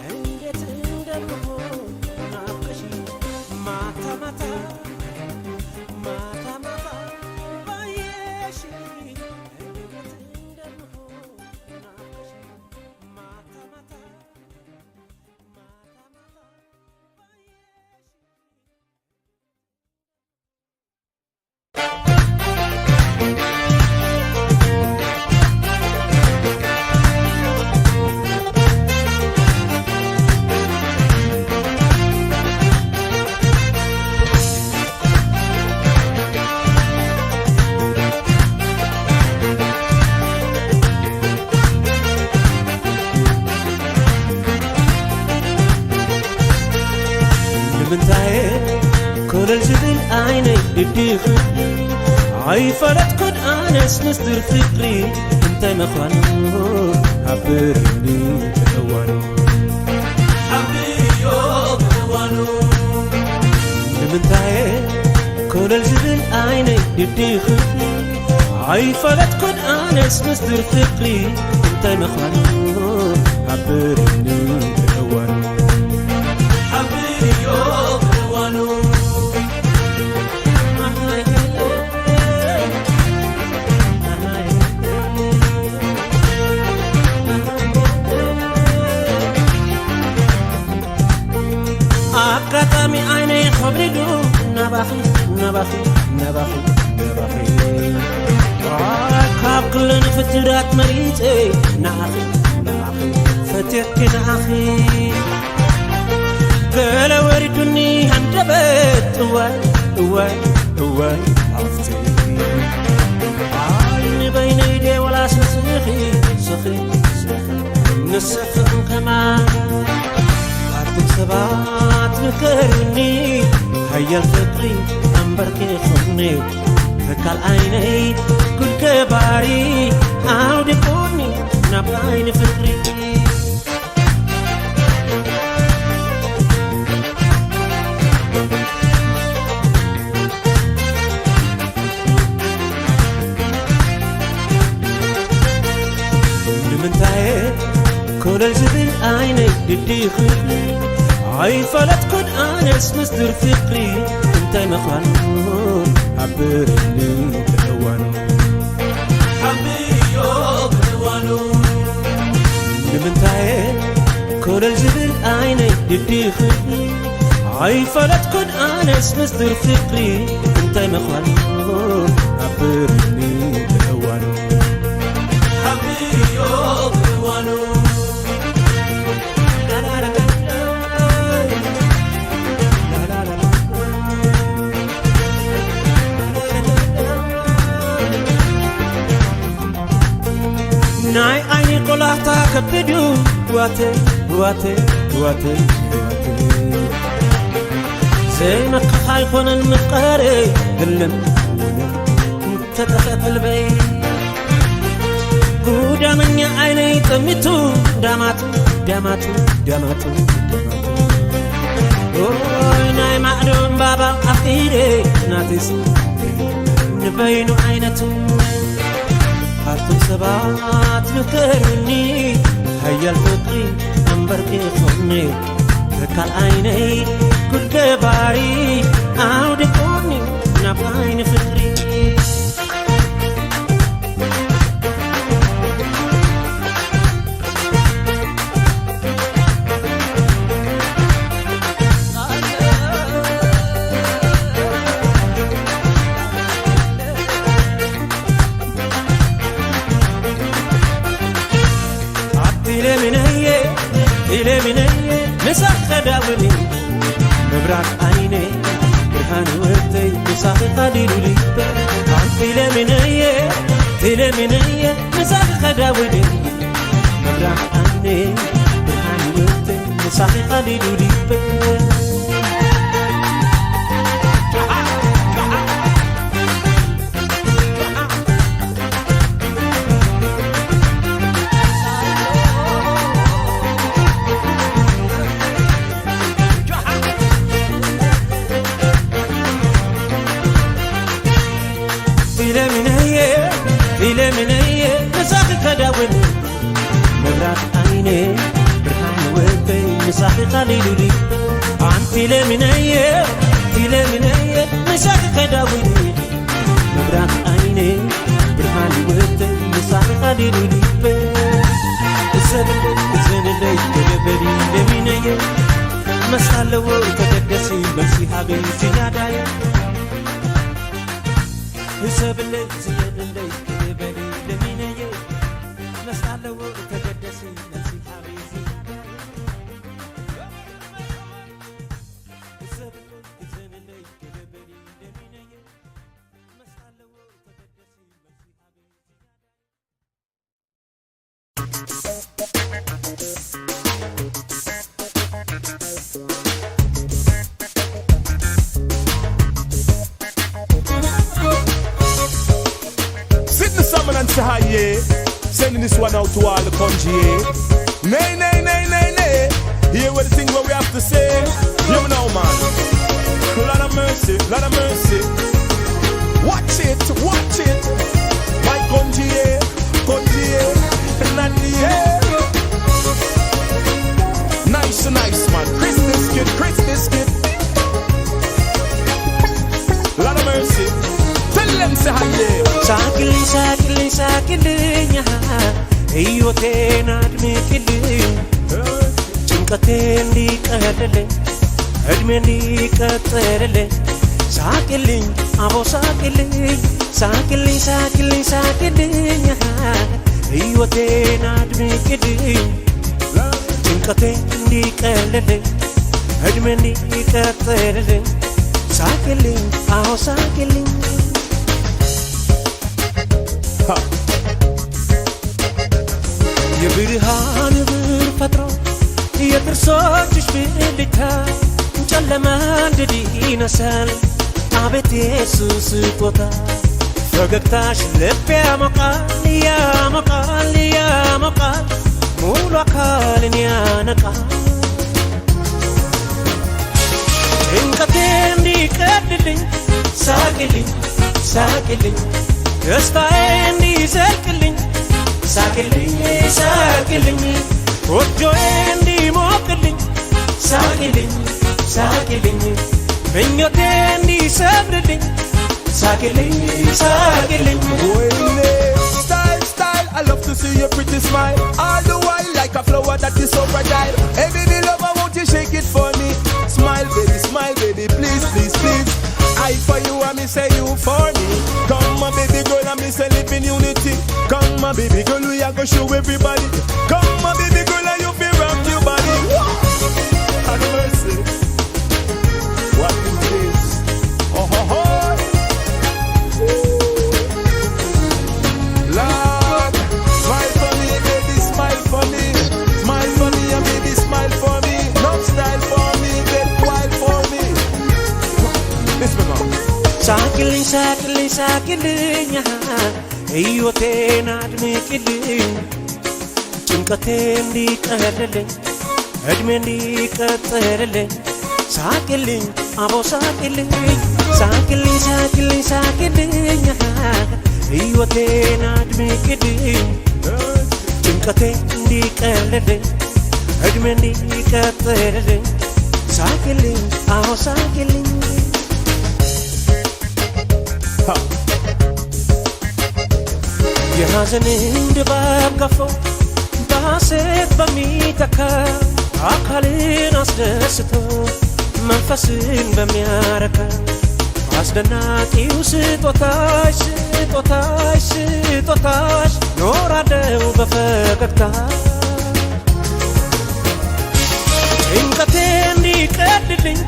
Speaker 2: እንዴት እንደምሆን ናፍቀሽኝ ማታ ማታ ማታ ማታ ባየሽኝ እንዴት እንደምሆን ናፍቀሽኝ ማታ ማታ ምንታዬ ኮለል ዝብል ዓይነይ ድድኽ ኣይፈለጥኩን ኣነስ ምስጢር ፍቅሪ እንታይ ምዃኑ ሓብርኒ እዋኑ ሓብርዮ እዋኑ ንምንታዬ ኮለል ዝብል ዓይነይ ድድኽ ኣይፈለጥኩን ኣነስ ምስጢር ፍቅሪ እንታይ ምዃኑ ሓብርኒ እዋኑ ሓብርዮ እዋኑ አጋጣሚ ዓይነይ ኸብሪዱ ናባኺ ናባኺ ናባኺ ናባኺ ካብ ኩለን ፍትራት መሪፀ ንኣኺ ንኣኺ ፈትየኪ ንኣኺ ገለ ወሪዱኒ ሃንደበት እዋይ እዋይ እዋይ ኣፍቲ ዓይኒ በይነይ ደ ወላ ስኺ ስኺ ንስኽን ከማ ሰባት ምከሩኒ ሃያል ፍቅሪ ኣንበርኪኹኒ ተካል ዓይነይ ጉድ ገባሪ ኣውዲቁኒ ናብ ዓይኒ ፍቅሪ كل زبل عيني بدي خبري عيفلت كن أنس مصدر فكري انت مخلون عبرني بهوانو حبيبي بهوانو لمنتعين كل الزبل عيني بدي خبري عيفلت كن أنس مصدر فكري انت مخلون عبرني بهوانو حبيبي بهوانو ناي عيني قلعتا كبدو واتي واتي واتي زي ما قحاي خونن مقاري قلن انت تخت البيت قودا مني عيني تميتو داماتو داماتو داماتو اوي ناي معدوم بابا أخيري ناتس نبينو عينتو حتى سبات نكرني هيا الفقري أنبركي خوني ركال عيني كل كباري عودي كوني نبعين فكري مسخداوني مبراق عيني برهان وقتي مساخي قديرو لي عطي لمنية مسخداوني مبراق عيني برهان وقتي مساخي قديرو لي لمنية مساخي كداوني مبراق عيني برهان وقتي مساخي قليلو لي عمتي لمنية مساخي كداوني مبراق عيني برهان وقتي مساخي قليلو لي الزنلي كدبري لمنية مسالو كدقسي بلسي حبيبي زيادايا الزنلي كدبري لمنية مسالو كدقسي بلسي حبيبي
Speaker 3: Sending this one out to all the country, Nay, nay, nay, nay, nay. Hear what the thing what we have to say. You know, man. Lord of mercy, Lord of mercy. Watch it. My country, not the air. Nice, man. Christmas kid. Lord of mercy. Tell them say hi. ساكلين هيوتين أدمكلين ጭንቀቴን ሊቀልልኝ እድሜን ሊቀጥልልኝ ሳቅልኝ አቦ ሳቅልኝ ህይወቴን አድምቅልኝ ጭንቀቴን ሊቀልልኝ እድሜን ሊቀጥልልኝ ሳቅልኝ አቦ ሳቅልኝ የብርሃን ብር ፈጥሮ የጥርሶችሽ ብልታ ጨለማ እንድዲ ይነሳል አቤት ኢየሱስ ስጦታ ፈገግታሽ ልብ ያሞቃል ሙሉ አካልን ያነቃል ጭንቀቴን እንዲቀልልኝ ሳቅልኝ ተስፋዬ እንዲዘልቅልኝ ሳቅልኝ
Speaker 2: ጎጆዬ እንዲሞቅልኝ ሳቅልኝ ሳቅልኝ ምኞቴ እንዲሰምርልኝ ሳቅልኝ ሳቅልኝ
Speaker 3: Style, style, I love to see your pretty smile. All the while like a flower that is so fragile. Hey baby lover, won't you shake it for me? Smile baby, please, please, please. I for you and me say you for me. Come my baby girl and me say live in unity. Come my baby girl, we are gonna show everybody. Come my baby girl and you feel rock your body. Have mercy. What is this? Oh ho ho. Lord, smile for me, baby, smile for me. Smile for me and baby, smile for me. Love style for me, get wild for me. This me mom.
Speaker 2: ሳቅልኝ ሳቅልኝ ሳቅልኝ ሕይወቴን አድምቅልኝ ጭንቀቴ እንዲቀልልኝ ዕድሜ እንዲቀጥልልኝ ሳቅልኝ አቦ ሳቅልኝ ሳቅልኝ ሳቅልኝ ሳቅልኝ ሕይወቴን አድምቅልኝ ጭንቀቴ እንዲቀልልኝ ዕድሜ እንዲቀጥልልኝ ሳቅልኝ አቦ ሳቅልኝ የሐዘንን ድባብ ገፎ በሐሴት በሚተካ አካልን አስደስቶ መንፈስን በሚያረካ አስደናቂው ስጦታሽ ስጦታሽ ስጦታሽ ኖራለው በፈገግታ ጭንቀቴ እንዲቀልልኝ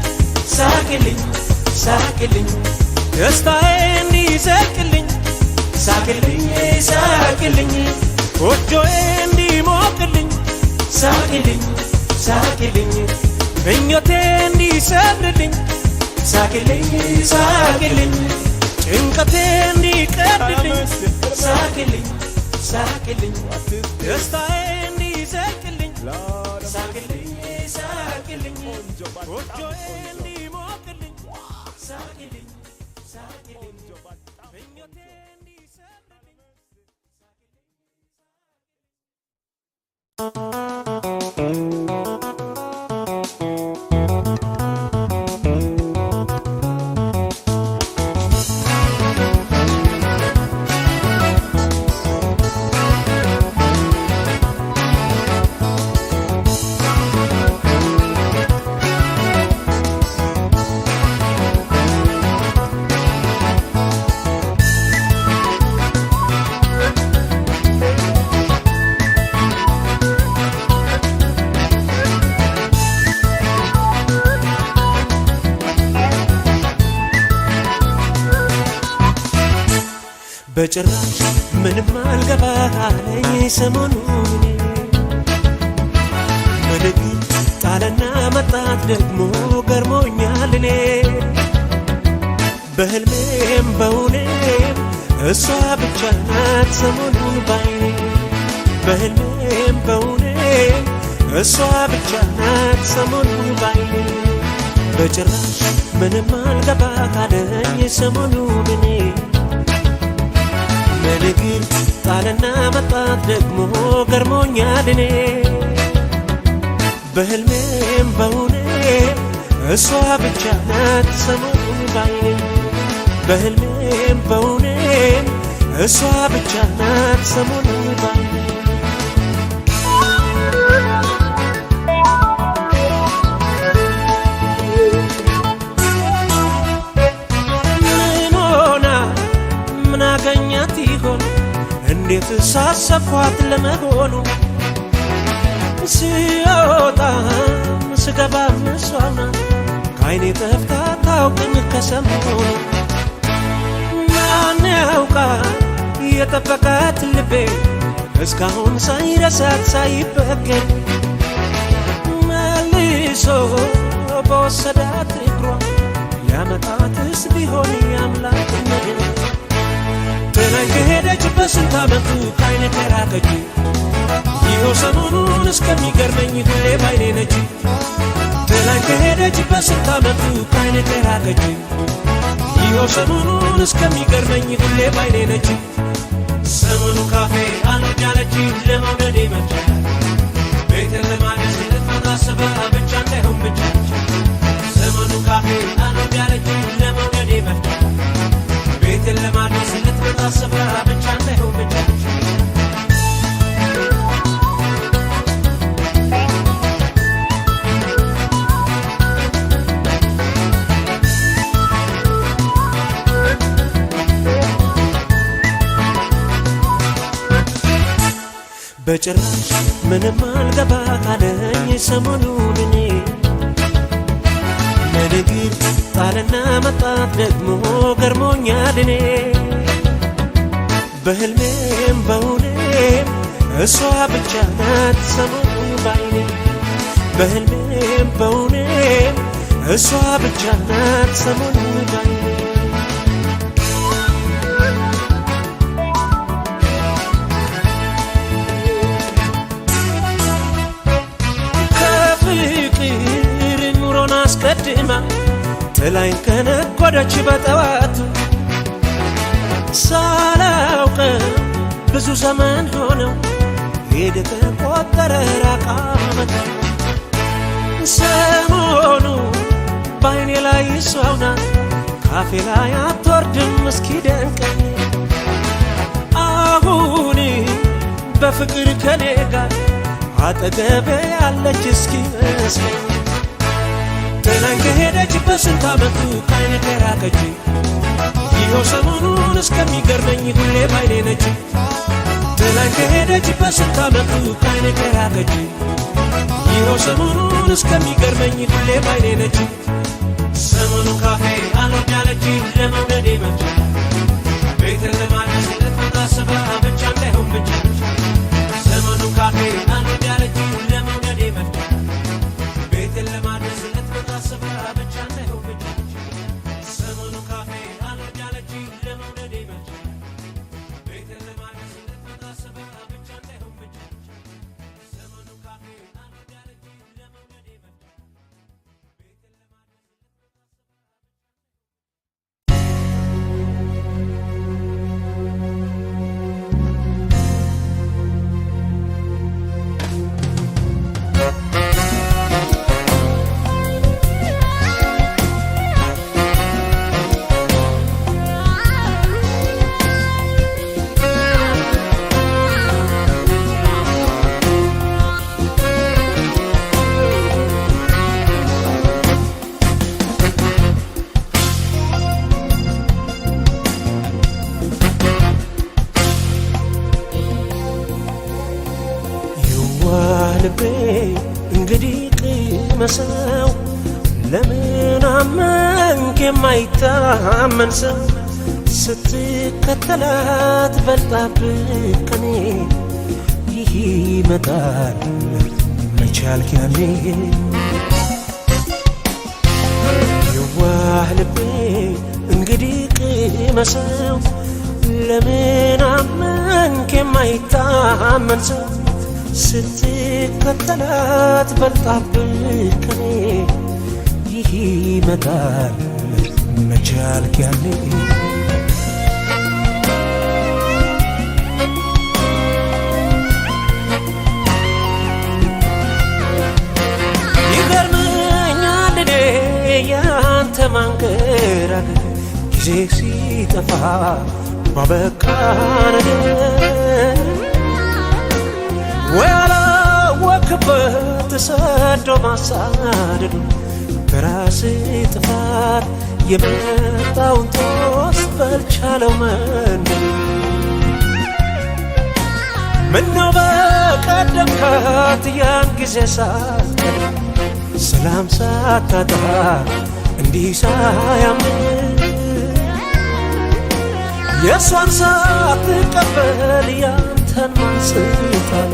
Speaker 2: ሳቅልኝ ሳቅልኝ ደስታዬ እንዲዘልቅልኝ ሳቅልኝ ሳቅልኝ ጎጆዬ እንዲሞቅልኝ ሳቅልኝ ሳቅልኝ ምኞቴ እንዲሰምርልኝ ሳቅልኝ ሳቅልኝ ጭንቀቴ እንዲቀልልኝ ሳቅልኝ ሳቅልኝ ደስታዬ እንዲዘልቅልኝ ሳቅልኝ ሳቅልኝ ጎጆዬ እንዲሞቅልኝ ሳቅልኝ ሳቅልኝ ምኞቴ በጭራሽ ምንም አልገባኝ ሰሞኑን በልቤ ጣለና መጣት ደግሞ ገርሞኛል እኔ በህልሜም በውኔም እሷ ብቻ ናት ሰሞኑን ባይኔ በህልሜም በውኔም እሷ ብቻ ናት ሰሞኑን ባይኔ በጭራሽ ምንም አልገባኝ ሰሞኑን እኔ በልግር ጣለና መጣት ደግሞ ገርሞኛል እኔ በህልሜም በውኔም እሷ ብቻ ናት ሰሞኑን ባይኔ በህልሜም በውኔም እሷ ብቻ ናት ሰሞኑን ባይኔ ያገኛት ይሆን እንዴት ሳሰብኳት ለመሆኑ ሲወጣ ስገባ መስዋዕና ከዓይኔ ጠፍታ ታውቅም ከሰሞኑ ማን ያውቃል የጠበቃት ልቤ እስካሁን ሳይረሳት ሳይበገር መልሶ በወሰዳት እግሯ ያመጣትስ ቢሆን ያምላክ ነገር ጥላኝ ከሄደች በስንት ዓመቱ ከዓይኔ ተራቀች ይኸው ሰሞኑን እስከሚገርመኝ ሁሌ ባይኔ ነች ጥላኝ ከሄደች በስንት ዓመቱ ከዓይኔ ተራቀች ይኸው ሰሞኑን እስከሚገርመኝ ሁሌ ባይኔ ነች ሰሞኑ ካፌ አልወዳለች ለመውደዴ መቻ ቤትን ለማድረስ ልትመጣስበ ብቻ እንዳይሆን ብቻ ዘመኑ ካፌ አልወድ ያለች ለመውደድ መፍቻ ቤትን ለማድረስ ልትመጣስበ ብቻ እንዳይሆን ብቻ በጭራሽ ምንም አልገባ ካለኝ ሰሞኑን እኔ ለንግር ጣልና መጣት ደግሞ ገርሞኛል እኔ በህልሜም በውኔም እሷ ብቻ ናት ሰሞኑ ባይኔ በህልሜም በውኔም እሷ ብቻ ናት ሰሞኑ ባይኔ አስቀድማ ጥላኝ ከነጎደች በጠዋቱ ሳላውቅ ብዙ ዘመን ሆነው ሄደ ተቆጠረ ራቃ ዓመት ሰሞኑ በዓይኔ ላይ እሷው ናት ካፌ ላይ አትወርድም እስኪደንቀኝ አሁን በፍቅር ከኔ ጋር አጠገቤ ያለች እስኪመስለኝ ጥላኝ ከሄደች በስንት ዓመቱ ከዓይኔ ከራቀች ይኸው ሰሞኑን እስከሚገርመኝ ሁሌ ባይኔ ነች ጥላኝ ከሄደች በስንት ዓመቱ ከዓይኔ ከራቀች ይኸው ሰሞኑን እስከሚገርመኝ ሁሌ ባይኔ ነች ሰሞኑ ካፌ አልወድ ያለች ለመውደድ መፍቻ ቤትን ለማድረስ ልትመጣስበ ብቻ እንዳይሆን ብቻ ሰሞኑ ካፌ አልወድ ያለች ለመውደድ መፍቻ ቤትን ለማድረስ ልቤ እንግዲህ ቅመሰው ለምን አመንክ የማይታመን ሰው ስትከተላት በልጣብህ ከኔ ይህ ይመጣል መቻልክ ያኔ የዋህ ልቤ እንግዲህ ቅመሰው ለምን አመንክ የማይታመን ሰው ስትከተላት በልጣብህ ከኔ ይህ ይመጣል መቻልክ ያኔ ይገርመኛል እኔ ያንተ ማንገራገር ጊዜ ሲጠፋ ባበቃ ነገር ወያላወክበት ተሰዶ ማሳደዱ በራስ ጥፋት የመጣውን ጦስ በልቻለው መንገድ ምነው በቀደምካት ያን ጊዜ ሳትቀር ሰላም ሳታጣ እንዲህ ሳያምን የሷን ሳትቀበል ያንተን ማንስታለ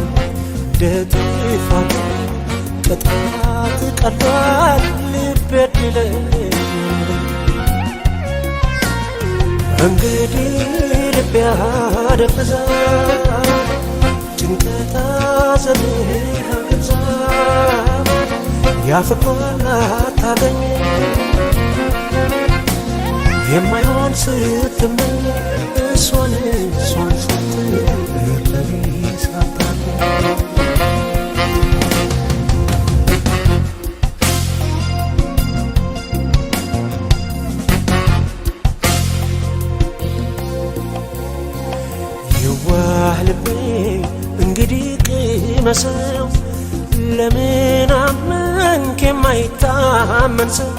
Speaker 2: ደጥፋት ቅጣት ቀሏል ልቤ ድለኝ እንግዲህ ልቤ አደፍዛ ጭንቀት አዘንህ አገዛ ያፍቅሯል አታገኝ የማይሆን ስትመኝ እሷን ስትለይ ሳታገኝ ልቤ እንግዲህ ቅመሰው ለምን አመንክ የማይታመን ሰው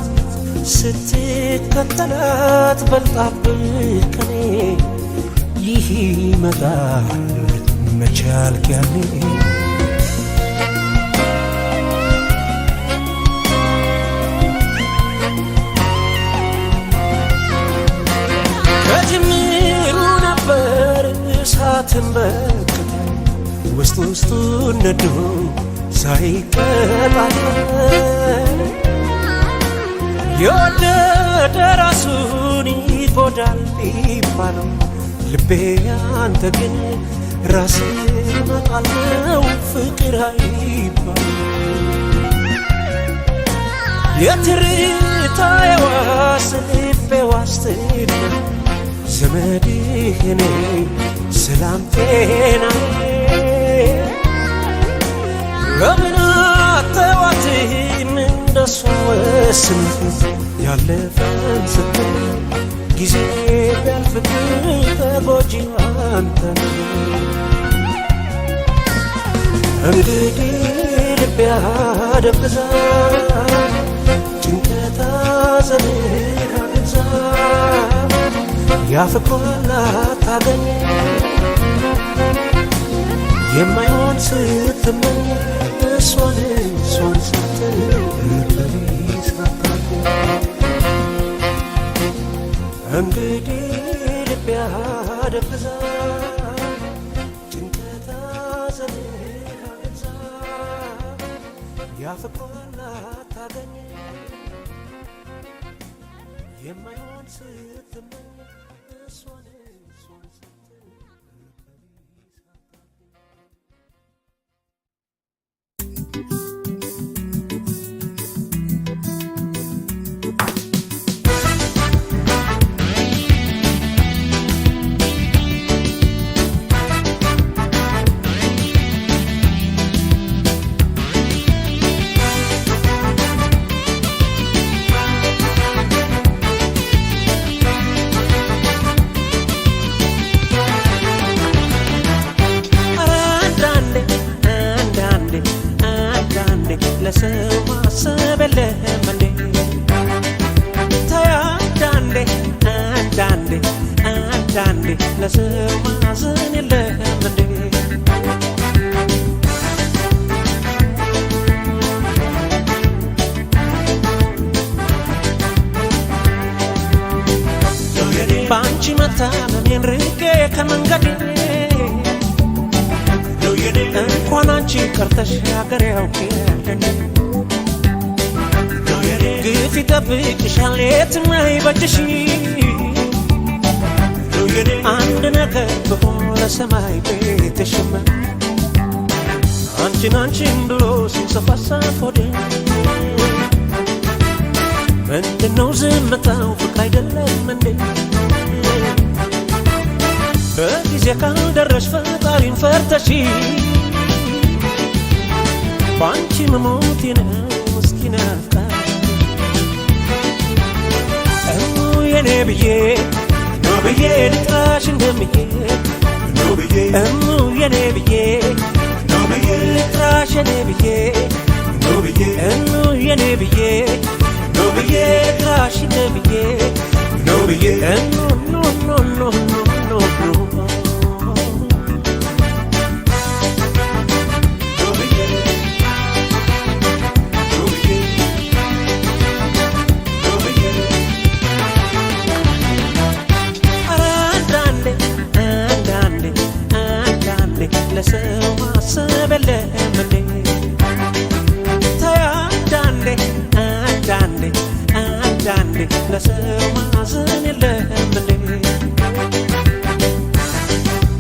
Speaker 2: ስትከተላት በልጣብህ ከኔ ይህ ይመጣል መቻልክ ያኔ ከጅምሩ ነበር እሳትን በቅተ ውስጥ ውስጡን ነዶ ሳይቀጣጠል የወደደ ራሱን ይጎዳል ይባለው ልቤ አንተ ግን ራስን መጣለው ፍቅር አይባል የትርታ የዋስ ልቤ ዋስትና ዘመድህ እኔ ሰላም ጤናዬ ለምን አተዋትም እንደሷ ወስነህ ያለፈን ስትል ጊዜ ቢያልፍብህ ተጎጂ አንተ እንግዲህ ልቤ አደብዛ ጭንቀት ሐዘንህ አግዛ ያፍቅሯል አታገኝ የማይሆን ስትመኝ እሷን ስትል ልቤ ሳታገኝ እንግዲህ ልቤ አደብዛ ጭንቀት ሐዘንህ አግዛ ያፍቅሯል አታገኝ የማይሆን ስትመኝ እሷን ስትል ለሰው ማሰብ የለህም እንዴ ተያዳንዴ አንዳንዴ አንዳንዴ ለሰው ማዘን የለህም እንዴ በአንቺ መታመሜን ርቄ ከመንገዴ እንኳን አንቺ ቀርተሽ አገር ያውቅልኝ ግፍ ይጠብቅሻል የትም አይበጅሽ አንድ ነገር ብሆን ለሰማይ ቤትሽም አንቺን አንቺን ብሎ ሲንሰፋሰፍ ሆዴ ምንድነው ዝምታው ፍቅር አይደለም እንዴ በጊዜ ካልደረሽ ፈጣሪን ፈርተሽ ባንቺ መሞቴ ነው ምስኪን አፍቃሪ እሙ የኔ ብዬ ነው ብዬ ልጥራሽ እንደምዬ ነው ብዬ እሙ የኔ ብዬ ነው ብዬ ልጥራሽ የኔ ብዬ ነው ብዬ እሙ የኔ ብዬ ነው ብዬ ልጥራሽ እንደምዬ ነው ብዬ እሙ